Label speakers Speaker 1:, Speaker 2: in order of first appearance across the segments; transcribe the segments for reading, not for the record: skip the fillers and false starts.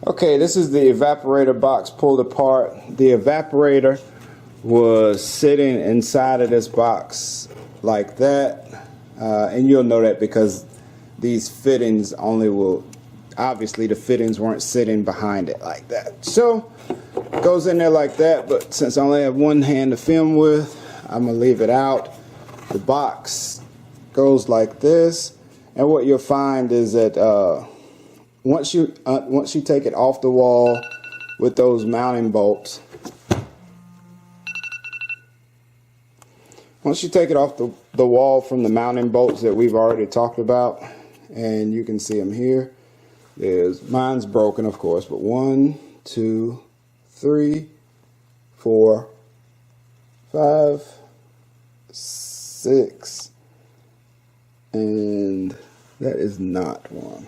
Speaker 1: Okay, this is the evaporator box pulled apart. The evaporator was sitting inside of this box like that, and you'll know that because these fittings only will, obviously the fittings weren't sitting behind it like that. So it goes in there like that, but since I only have one hand to film with, I'm gonna leave it out. The box goes like this, and what you'll find is that once you take it off the wall with those mounting bolts, once you take it off the wall from the mounting bolts that we've already talked about, and you can see them here, mine's broken of course, but 1, 2, 3, 4, 5, 6, and that is not one.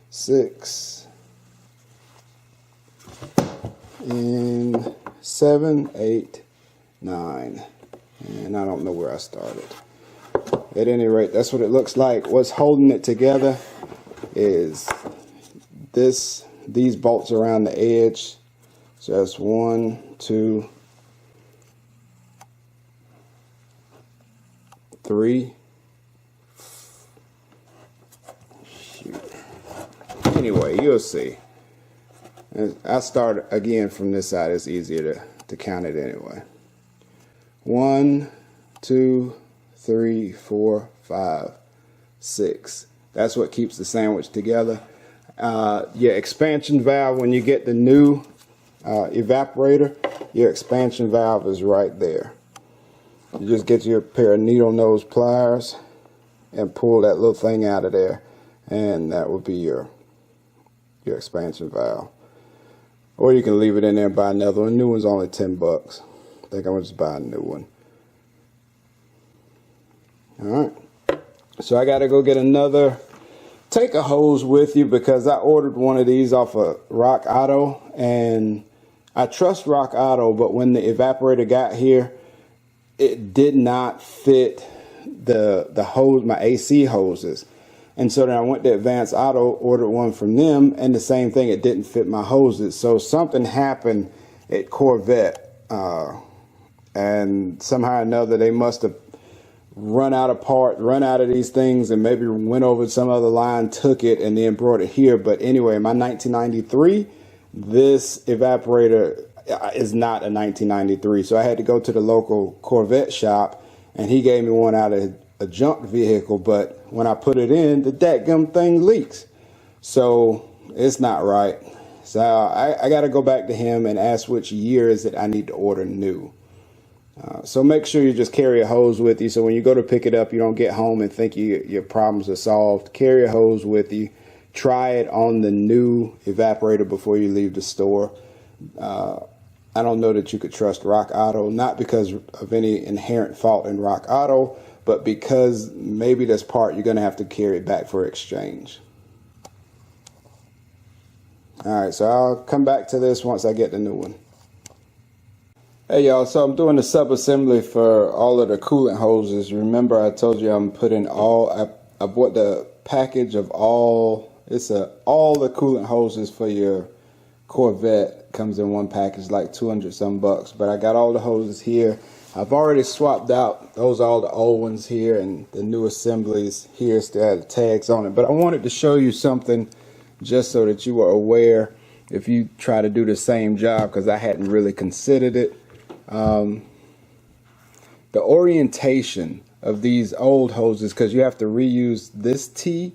Speaker 1: 6 and 7, 8, 9, and I don't know where I started. At any rate, that's what it looks like. What's holding it together is these bolts around the edge. So that's 1, 2, 3. Anyway, you'll see. I start again from this side. It's easier to count it anyway. 1, 2, 3, 4, 5, 6. That's what keeps the sandwich together. Your expansion valve, when you get the new evaporator, your expansion valve is right there. You just get your pair of needle nose pliers and pull that little thing out of there, and that would be your expansion valve. Or you can leave it in there and buy another one. New one's only 10 bucks. I think I'm gonna just buy a new one. Alright, so I gotta go get another. Take a hose with you because I ordered one of these off of Rock Auto, and I trust Rock Auto, but when the evaporator got here, it did not fit the hose, my AC hoses. And so then I went to Advanced Auto, ordered one from them, and the same thing, it didn't fit my hoses. So something happened at Corvette, and somehow or another they must have run out of these things, and maybe went over to some other line, took it, and then brought it here. But anyway, my 1993, this evaporator is not a 1993, so I had to go to the local Corvette shop, and he gave me one out of a junk vehicle, but when I put it in, the dadgum thing leaks. So it's not right. So I got to go back to him and ask which year is it I need to order new. So make sure you just carry a hose with you, so when you go to pick it up, you don't get home and think your problems are solved. Carry a hose with you. Try it on the new evaporator before you leave the store. I don't know that you could trust Rock Auto, not because of any inherent fault in Rock Auto, but because maybe this part you're going to have to carry it back for exchange. Alright, so I'll come back to this once I get the new one. Hey y'all, so I'm doing the sub-assembly for all of the coolant hoses. Remember I told you I'm putting I bought the package of all the coolant hoses for your Corvette. Comes in one package, like 200 some bucks, but I got all the hoses here. I've already swapped out, those are all the old ones here, and the new assemblies here still have the tags on it. But I wanted to show you something just so that you were aware if you try to do the same job, because I hadn't really considered it. The orientation of these old hoses, because you have to reuse this T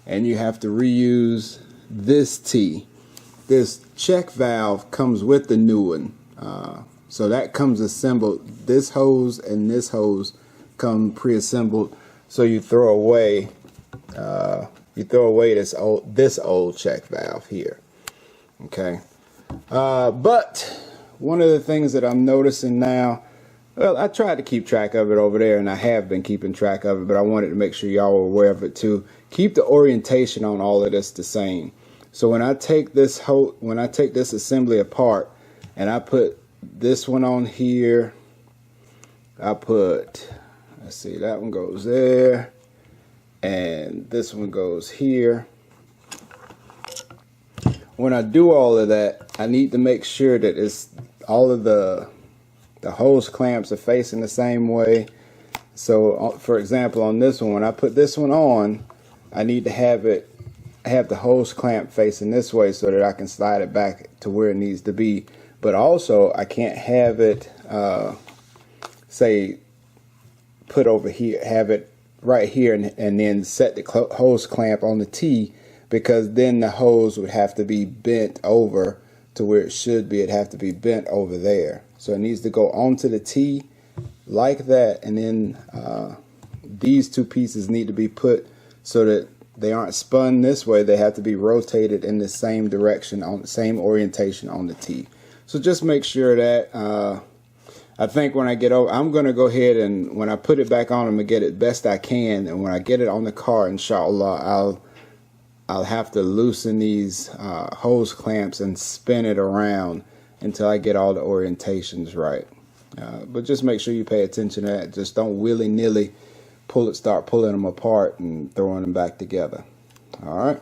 Speaker 1: and you have to reuse this T. This check valve comes with the new one. So that comes assembled. This hose and this hose come pre-assembled. So you throw away this old check valve here. Okay. But one of the things that I'm noticing now, well, I tried to keep track of it over there, and I have been keeping track of it, but I wanted to make sure y'all were aware of it too. Keep the orientation on all of this the same. So when I take this assembly apart and I put this one on here, let's see, that one goes there, and this one goes here. when I do all of that, I need to make sure that it's all of the hose clamps are facing the same way. So for example, on this one, when I put this one on, I need to have the hose clamp facing this way so that I can slide it back to where it needs to be. But also I can't have it say put over here, have it right here, and then set the hose clamp on the T, because then the hose would have to be bent over to where it should be. It'd have to be bent over there. So it needs to go onto the T like that, and then these two pieces need to be put so that they aren't spun this way. They have to be rotated in the same direction, on the same orientation on the T. So just make sure that I think when I get over, I'm going to go ahead and when I put it back on, I'm going to get it best I can. And when I get it on the car, inshallah, I'll have to loosen these hose clamps and spin it around until I get all the orientations right. But just make sure you pay attention to that. Just don't willy-nilly start pulling them apart and throwing them back together. All right.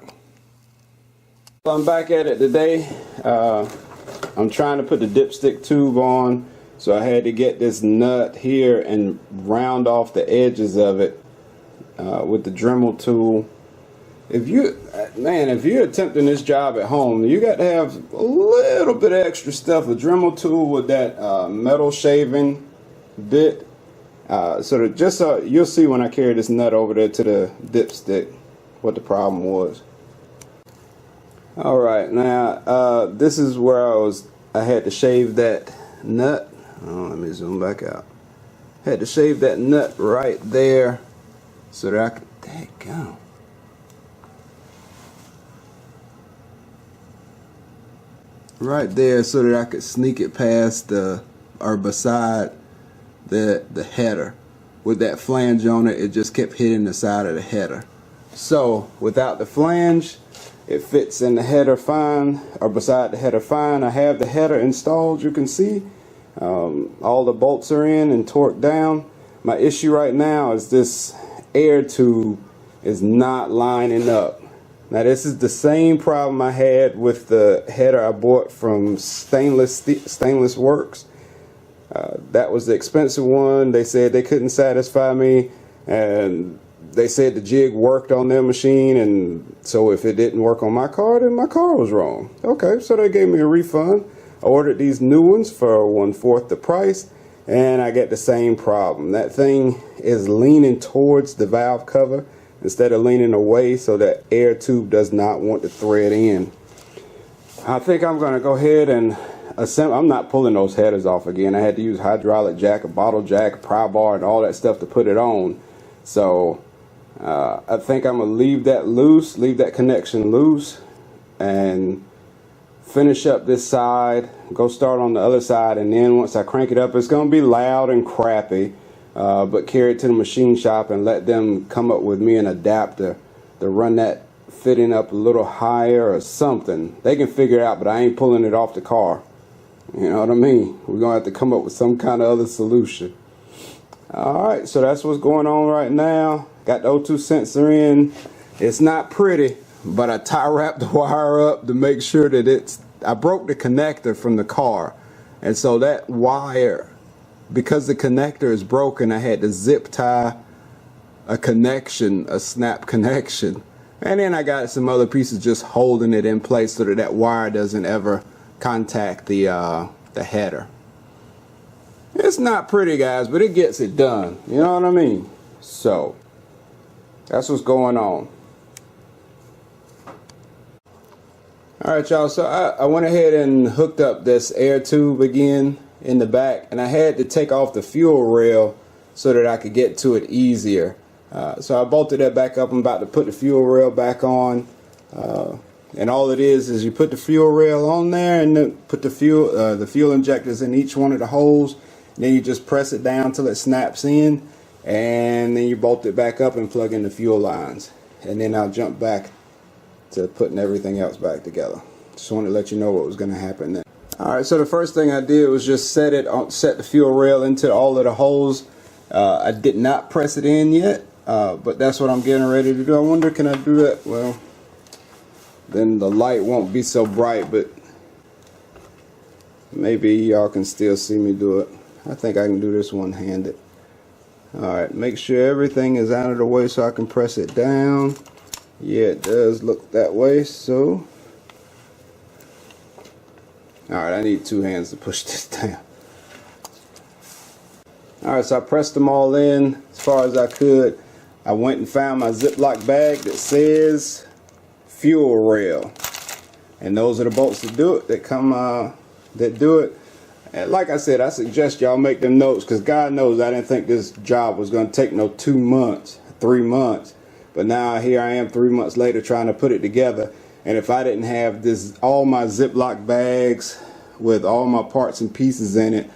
Speaker 1: I'm back at it today. I'm trying to put the dipstick tube on, so I had to get this nut here and round off the edges of it with the Dremel tool. If you're attempting this job at home, you got to have a little bit of extra stuff. A Dremel tool with that metal shaving bit. So that you'll see when I carry this nut over there to the dipstick what the problem was. Alright, now this is where I had to shave that nut. Oh, let me zoom back out. Had to shave that nut right there so that I could, there you go. Right there so that I could sneak it past or beside the header. With that flange on it, it just kept hitting the side of the header. So without the flange, it fits in the header fine, or beside the header fine. I have the header installed, you can see. All the bolts are in and torqued down. My issue right now is this air tube is not lining up. Now this is the same problem I had with the header I bought from Stainless Works. That was the expensive one. They said they couldn't satisfy me, and they said the jig worked on their machine, and so if it didn't work on my car, then my car was wrong. Okay, so they gave me a refund. I ordered these new ones for 1/4 the price, and I get the same problem. That thing is leaning towards the valve cover instead of leaning away, so that air tube does not want to thread in. I think I'm going to go ahead and assemble. I'm not pulling those headers off again. I had to use hydraulic jack, a bottle jack, a pry bar, and all that stuff to put it on. So I think I'm going to leave that loose, leave that connection loose, and finish up this side, go start on the other side, and then once I crank it up, it's going to be loud and crappy, but carry it to the machine shop and let them come up with me an adapter to run that fitting up a little higher or something. They can figure it out, but I ain't pulling it off the car. You know what I mean? We're going to have to come up with some kind of other solution. Alright, so that's what's going on right now. Got the O2 sensor in. It's not pretty, but I tie wrapped the wire up to make sure that I broke the connector from the car. And so that wire, because the connector is broken, I had to zip tie a connection, a snap connection. And then I got some other pieces just holding it in place so that wire doesn't ever contact the header. It's not pretty, guys, but it gets it done. You know what I mean? So that's what's going on. Alright, y'all, so I went ahead and hooked up this air tube again in the back, and I had to take off the fuel rail so that I could get to it easier. So I bolted that back up. I'm about to put the fuel rail back on, and all it is you put the fuel rail on there and then put the fuel injectors in each one of the holes, and then you just press it down till it snaps in, and then you bolt it back up and plug in the fuel lines, and then I'll jump back to putting everything else back together. Just wanted to let you know what was going to happen there. Alright, so the first thing I did was just set the fuel rail into all of the holes. I did not press it in yet, but that's what I'm getting ready to do. I wonder, can I do that? Well, then the light won't be so bright, but maybe y'all can still see me do it. I think I can do this one-handed. Alright, make sure everything is out of the way so I can press it down. Yeah, it does look that way, so alright, I need two hands to push this down. Alright, so I pressed them all in as far as I could. I went and found my Ziploc bag that says fuel rail, and those are the bolts that do it, that do it. And like I said, I suggest y'all make them notes, because God knows I didn't think this job was going to take no 2 months, 3 months. But now here I am 3 months later trying to put it together. And if I didn't have all my Ziploc bags with all my parts and pieces in it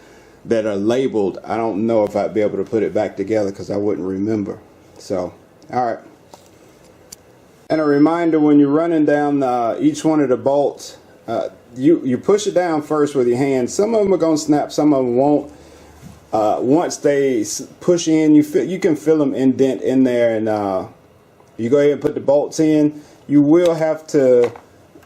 Speaker 1: that are labeled, I don't know if I'd be able to put it back together, because I wouldn't remember. So, alright. And a reminder, when you're running down each one of the bolts, you push it down first with your hand. Some of them are going to snap, some of them won't. Once they push in, you can feel them indent in there, and you go ahead and put the bolts in. You will have to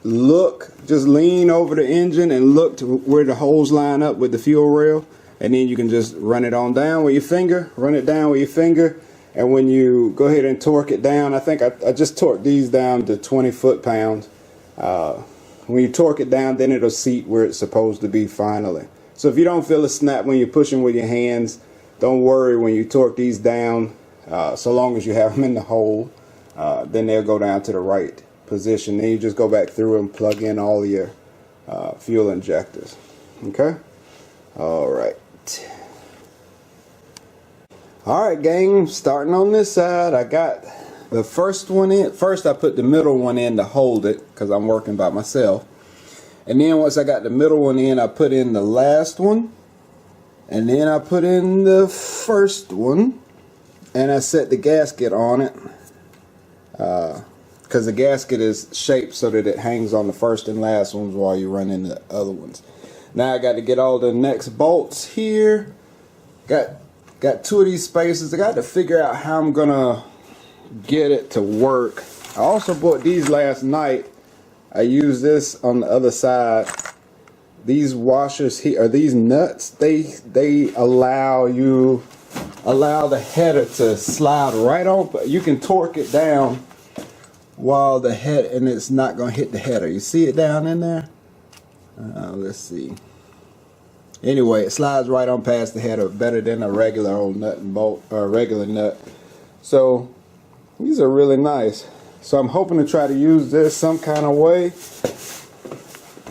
Speaker 1: look, just lean over the engine and look to where the holes line up with the fuel rail, and then you can just run it on down with your finger, run it down with your finger. And when you go ahead and torque it down, I think I just torqued these down to 20 foot-pounds. When you torque it down, then it'll seat where it's supposed to be finally. So if you don't feel a snap when you're pushing with your hands, don't worry when you torque these down. So long as you have them in the hole, then they'll go down to the right position. Then you just go back through and plug in all your fuel injectors. Okay? Alright. Alright, gang, starting on this side, I got the first one in. First I put the middle one in to hold it, because I'm working by myself. And then once I got the middle one in, I put in the last one. And then I put in the first one. And I set the gasket on it. Because the gasket is shaped so that it hangs on the first and last ones while you run in the other ones. Now I got to get all the next bolts here. Got two of these spacers. I got to figure out how I'm gonna get it to work. I also bought these last night. I used this on the other side. These washers here, or these nuts, they allow the header to slide right on. But you can torque it down while the head, and it's not gonna hit the header. You see it down in there? Let's see. Anyway, it slides right on past the header, better than a regular old nut and bolt, or a regular nut. So these are really nice. So I'm hoping to try to use this some kind of way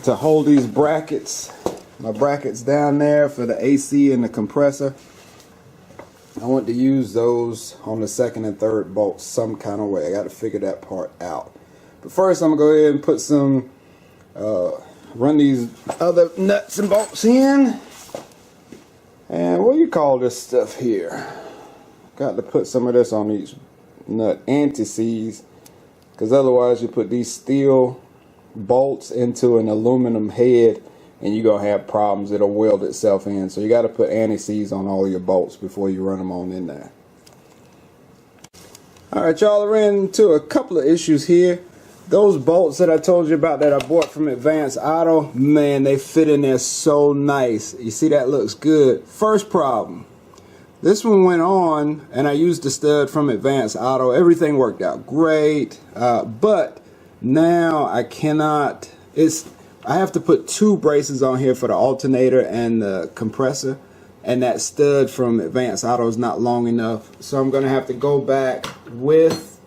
Speaker 1: to hold these brackets, my brackets down there for the AC and the compressor. I want to use those on the second and third bolts some kind of way. I got to figure that part out. But first I'm going to go ahead and put some run these other nuts and bolts in. And what do you call this stuff here? Got to put some of this on each nut, anti-seize, because otherwise you put these steel bolts into an aluminum head and you're going to have problems. It'll weld itself in. So you got to put anti-seize on all your bolts before you run them on in there. Alright, y'all, I ran into a couple of issues here. Those bolts that I told you about that I bought from Advanced Auto, man, they fit in there so nice. You see, that looks good. First problem, this one went on and I used the stud from Advanced Auto. Everything worked out great, but now I cannot, I have to put two braces on here for the alternator and the compressor, and that stud from Advanced Auto is not long enough. So I'm going to have to go back with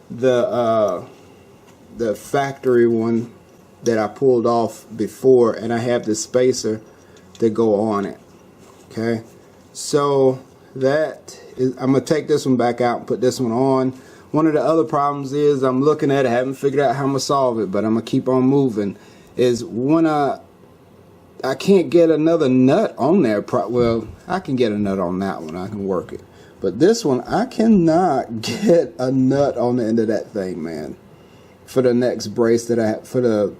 Speaker 1: the factory one that I pulled off before, and I have the spacer to go on it. Okay, so that is, I'm gonna take this one back out and put this one on. One of the other problems is I'm looking at it, I haven't figured out how I'm gonna solve it, but I'm gonna keep on moving. Is when I can't get another nut on there. Well, I can get a nut on that one, I can work it, but this one I cannot get a nut on the end of that thing, man. For the next brace that I have,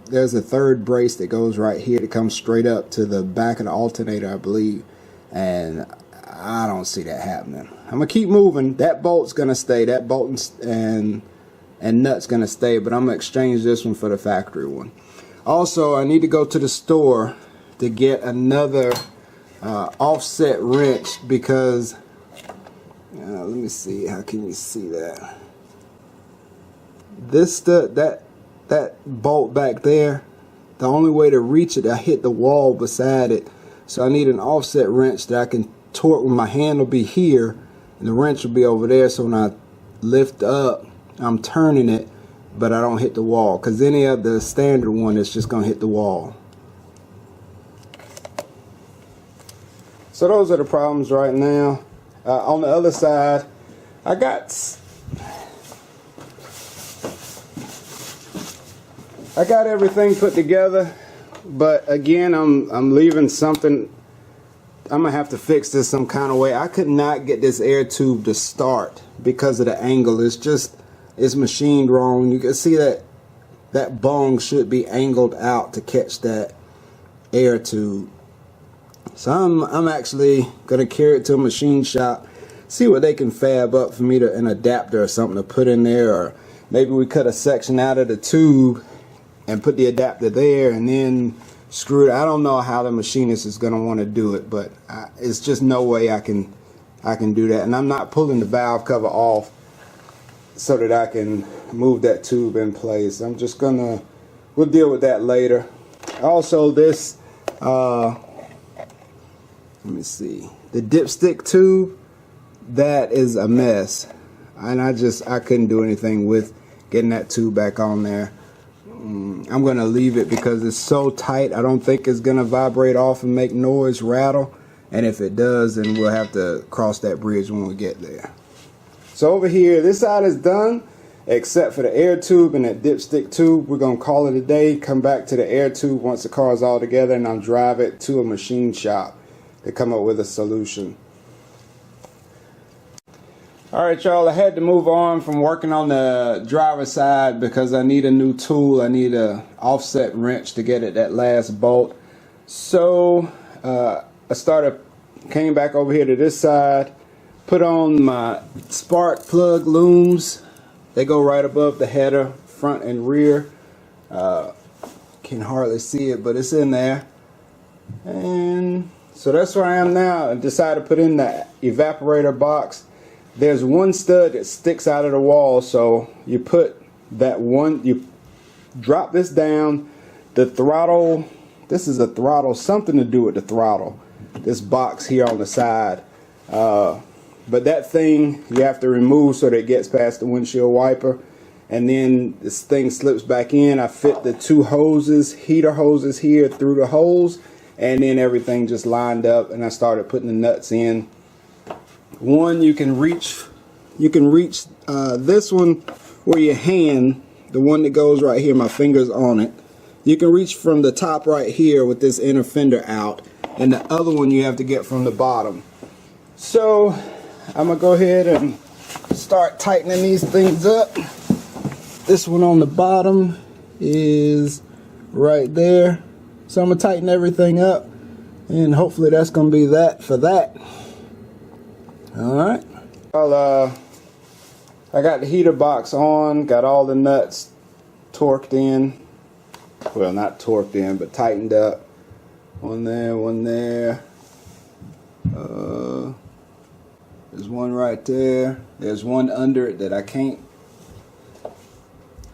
Speaker 1: there's a third brace that goes right here that comes straight up to the back of the alternator, I believe, and I don't see that happening. I'm gonna keep moving. That bolt's gonna stay. That bolt and and nut's gonna stay, but I'm gonna exchange this one for the factory one. Also, I need to go to the store to get another offset wrench, because let me see, how can you see that? This stud, that bolt back there, the only way to reach it, I hit the wall beside it. So I need an offset wrench that I can torque. When my hand will be here and the wrench will be over there, so when I lift up, I'm turning it, but I don't hit the wall, because any of the standard one is just going to hit the wall. So those are the problems right now. On the other side, I got everything put together, but again, I'm leaving something. I'm gonna have to fix this some kind of way. I could not get this air tube to start because of the angle. It's machined wrong. You can see that bung should be angled out to catch that air tube. So I'm actually gonna carry it to a machine shop, see what they can fab up for me, to an adapter or something to put in there, or maybe we cut a section out of the tube and put the adapter there and then screw it. I don't know how the machinist is going to want to do it, but it's just no way I can do that. And I'm not pulling the valve cover off so that I can move that tube in place. I'm just gonna, we'll deal with that later. Also, this let me see, the dipstick tube, that is a mess, and I couldn't do anything with getting that tube back on there. I'm gonna leave it because it's so tight. I don't think it's gonna vibrate off and make noise, rattle, and if it does, then we'll have to cross that bridge when we get there. So over here, this side is done except for the air tube and that dipstick tube. We're gonna call it a day, come back to the air tube once the car is all together, and I'll drive it to a machine shop to come up with a solution. Alright y'all, I had to move on from working on the driver's side because I need a new tool. I need a offset wrench to get at that last bolt. So I came back over here to this side, put on my spark plug looms. They go right above the header, front and rear. Can hardly see it, but it's in there. And so that's where I am now. I decided to put in the evaporator box. There's one stud that sticks out of the wall, so you put that one, you drop this down, the throttle, this is a throttle, something to do with the throttle, this box here on the side, but that thing you have to remove so that it gets past the windshield wiper, and then this thing slips back in. I fit the two hoses, heater hoses here through the holes, and then everything just lined up, and I started putting the nuts in. One, you can reach this one where your hand, the one that goes right here, my finger's on it, you can reach from the top right here with this inner fender out, and the other one you have to get from the bottom. So I'm gonna go ahead and start tightening these things up. This one on the bottom is right there, so I'm gonna tighten everything up, and hopefully that's gonna be that for that. Alright, well, I got the heater box on, got all the nuts torqued in, well, not torqued in, but tightened up. One there, there's one right there, there's one under it that I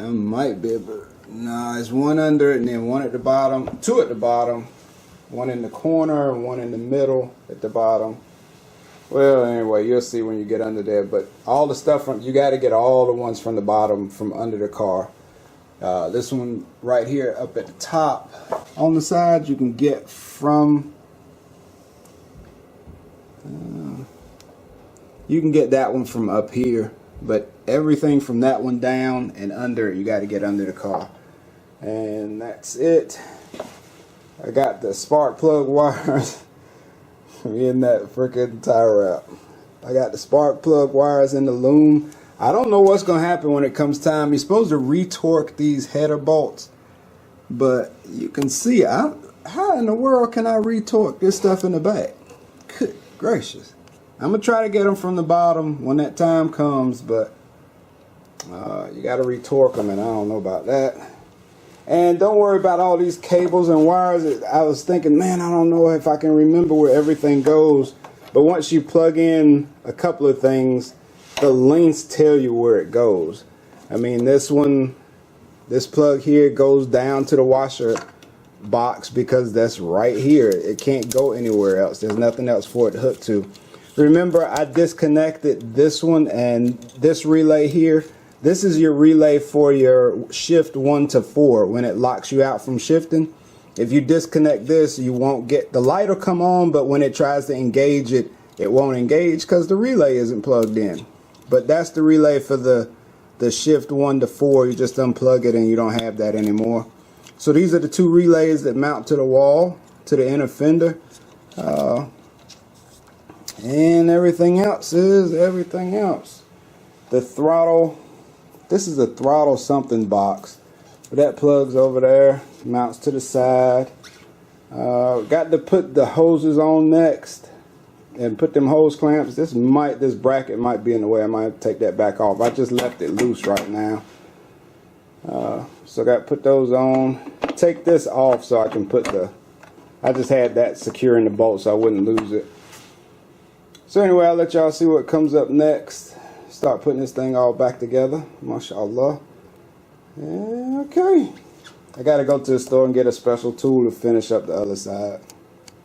Speaker 1: might be able to, no, there's one under it, and then one at the bottom, two at the bottom, one in the corner, and one in the middle at the bottom. Well, anyway, you'll see when you get under there, but all the stuff from, you got to get all the ones from the bottom, from under the car. This one right here up at the top on the side, you can get from, you can get that one from up here, but everything from that one down and under, you got to get under the car. And that's it. I got the spark plug wires in that freaking tie wrap. I got the spark plug wires in the loom. I don't know what's going to happen when it comes time. You're supposed to retorque these header bolts, but you can see, how in the world can I retorque this stuff in the back? Good gracious. I'm going to try to get them from the bottom when that time comes, but You got to retorque them, and I don't know about that. And don't worry about all these cables and wires. I was thinking, man, I don't know if I can remember where everything goes. But once you plug in a couple of things, the links tell you where it goes. I mean, this plug here goes down to the washer box because that's right here. It can't go anywhere else. There's nothing else for it to hook to. Remember, I disconnected this one and this relay here. This is your relay for your shift 1 to 4 when it locks you out from shifting. If you disconnect this, you won't get, the light will come on, but when it tries to engage it, it won't engage because the relay isn't plugged in. But that's the relay for the shift 1 to 4. You just unplug it and you don't have that anymore. So these are the two relays that mount to the wall, to the inner fender. And everything else is everything else. The throttle, this is a throttle something box. That plugs over there, mounts to the side. Got to put the hoses on next and put them hose clamps. This bracket might be in the way. I might have to take that back off. I just left it loose right now. So I got to put those on. Take this off so I can put I just had that securing the bolt so I wouldn't lose it. So anyway, I'll let y'all see what comes up next. Start putting this thing all back together. MashaAllah. Okay. I got to go to the store and get a special tool to finish up the other side.